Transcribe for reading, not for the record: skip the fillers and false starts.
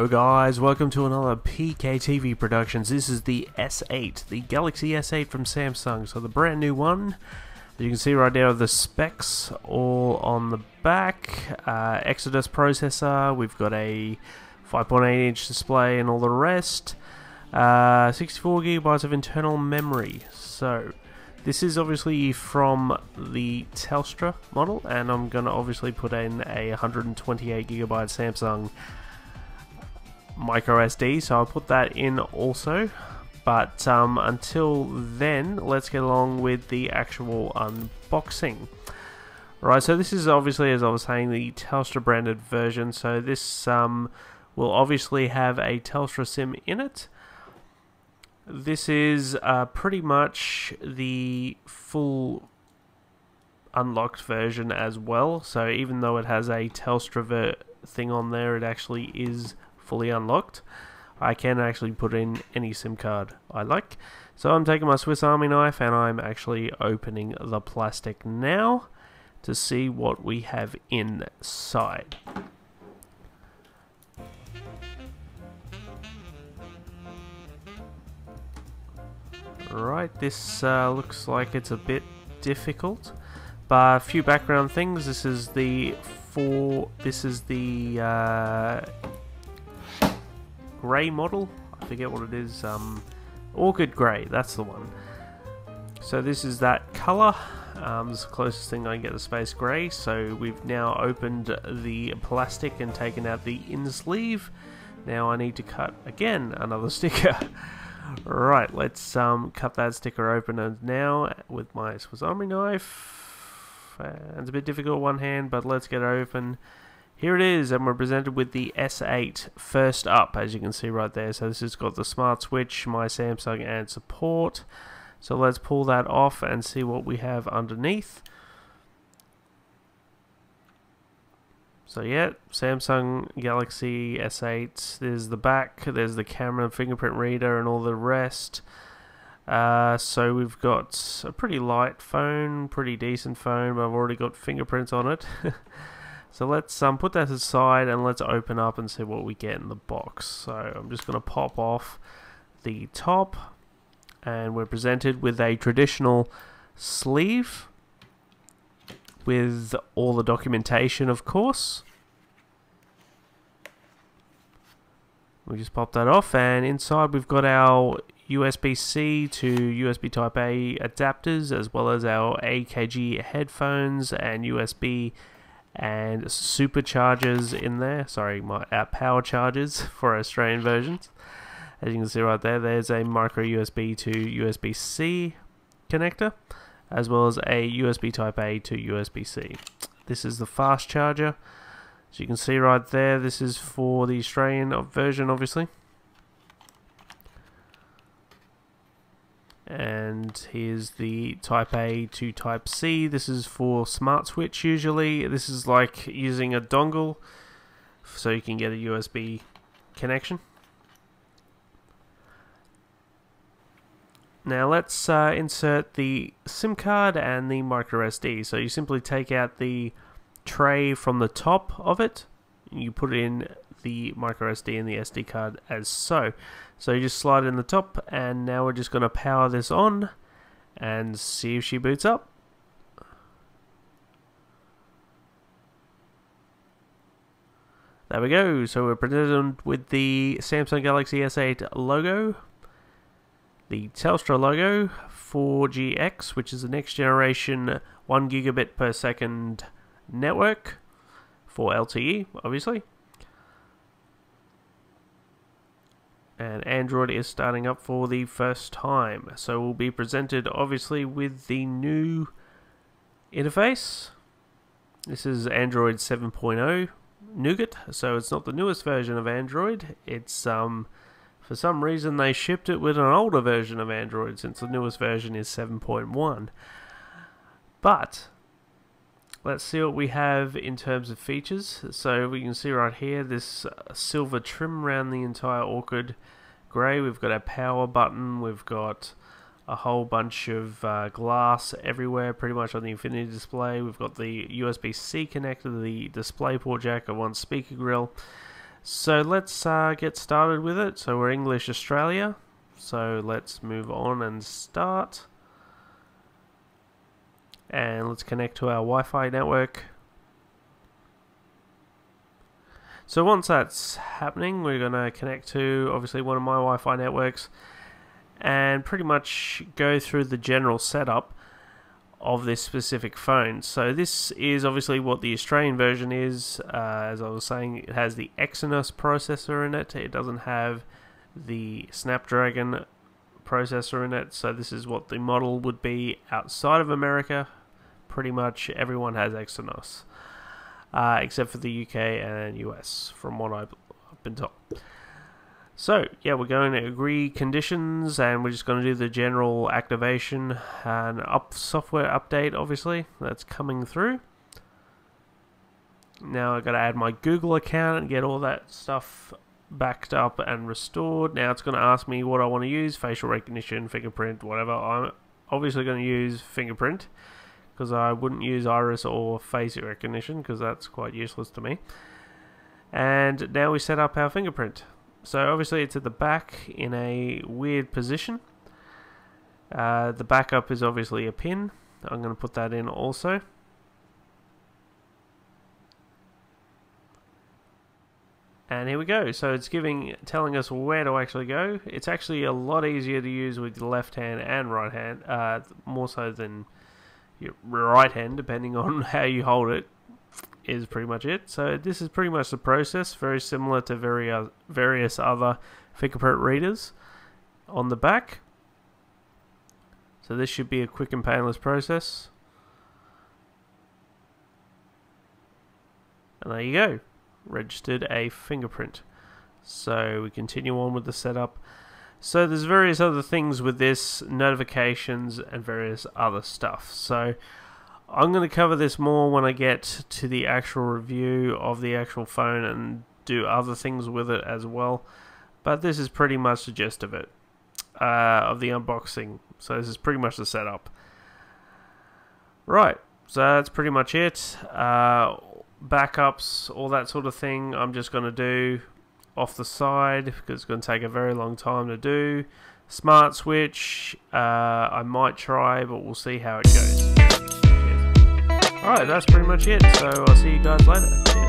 guys, welcome to another PKTV Productions. This is the S8, the Galaxy S8 from Samsung, so the brand new one. As you can see right there, the specs all on the back. Exynos processor, we've got a 5.8-inch display and all the rest. 64GB of internal memory. So this is obviously from the Telstra model, and I'm going to obviously put in a 128GB Samsung micro SD, so I'll put that in also. But until then, let's get along with the actual unboxing. Right, so this is obviously, as I was saying, the Telstra branded version, so this will obviously have a Telstra SIM in it. This is pretty much the full unlocked version as well, so even though it has a Telstra thing on there, it actually is fully unlocked. I can actually put in any SIM card I like. So I'm taking my Swiss Army knife and I'm actually opening the plastic now to see what we have inside. Right, this looks like it's a bit difficult, but a few background things. This is the Grey model. I forget what it is. Orchid Grey, that's the one. So this is that colour. It's the closest thing I can get to space grey. So we've now opened the plastic and taken out the in sleeve. Now I need to cut again another sticker. Right, let's cut that sticker open now with my Swiss Army knife. It's a bit difficult one hand, but let's get it open. Here it is, and we're presented with the S8 first up, as you can see right there. So this has got the smart switch, my Samsung and support. So let's pull that off and see what we have underneath. So yeah, Samsung Galaxy S8, there's the back, there's the camera, fingerprint reader and all the rest. So we've got a pretty light phone, pretty decent phone, but I've already got fingerprints on it. So let's put that aside and let's open up and see what we get in the box. So I'm just going to pop off the top, and we're presented with a traditional sleeve with all the documentation, of course. We just pop that off, and inside we've got our USB-C to USB Type A adapters, as well as our AKG headphones and USB and superchargers in there. Sorry, our power chargers for Australian versions. As you can see right there, there's a micro USB to USB-C connector, as well as a USB Type A to USB-C. This is the fast charger. As you can see right there, this is for the Australian version, obviously. And here's the Type A to Type C. This is for smart switch usually. This is like using a dongle, so you can get a USB connection. Now let's insert the SIM card and the micro SD. So you simply take out the tray from the top of it, you put in the micro SD and the SD card as so. So you just slide it in the top, and now we're just going to power this on and see if she boots up. There we go. So we're presented with the Samsung Galaxy S8 logo, the Telstra logo, 4GX, which is the next generation 1 gigabit per second network for LTE, obviously. And Android is starting up for the first time. So we'll be presented obviously with the new interface. This is Android 7.0 Nougat, so it's not the newest version of Android. It's for some reason they shipped it with an older version of Android, since the newest version is 7.1. But let's see what we have in terms of features. So we can see right here this silver trim around the entire Orchid Grey. We've got our power button. We've got a whole bunch of glass everywhere, pretty much on the infinity display. We've got the USB-C connector, the DisplayPort jack, and one speaker grill. So let's get started with it. So we're English Australia, so let's move on and start. And let's connect to our Wi-Fi network. So once that's happening, we're going to connect to obviously one of my Wi-Fi networks and pretty much go through the general setup of this specific phone. So this is obviously what the Australian version is. As I was saying, it has the Exynos processor in it. It doesn't have the Snapdragon processor in it. So this is what the model would be outside of America. Pretty much everyone has Exynos, except for the UK and US, from what I've been told. So, yeah, we're going to agree conditions, and we're just going to do the general activation and software update, obviously, that's coming through. Now I've got to add my Google account and get all that stuff backed up and restored. Now it's going to ask me what I want to use, facial recognition, fingerprint, whatever. I'm obviously going to use fingerprint, because I wouldn't use iris or face recognition, because that's quite useless to me. And now we set up our fingerprint. So obviously it's at the back in a weird position. The backup is obviously a pin. I'm going to put that in also. And here we go. So it's telling us where to actually go. It's actually a lot easier to use with the left hand and right hand, more so than your right hand, depending on how you hold it. Is pretty much it. So this is pretty much the process, very similar to various other fingerprint readers on the back. So this should be a quick and painless process. And there you go, registered a fingerprint. So we continue on with the setup. So there's various other things with this, notifications and various other stuff. So I'm going to cover this more when I get to the actual review of the actual phone and do other things with it as well. But this is pretty much the gist of it, of the unboxing. So this is pretty much the setup. Right, so that's pretty much it. Backups, all that sort of thing, I'm just going to do off the side because it's going to take a very long time to do. Smart switch, I might try, but we'll see how it goes. Alright, that's pretty much it, so I'll see you guys later. Cheers.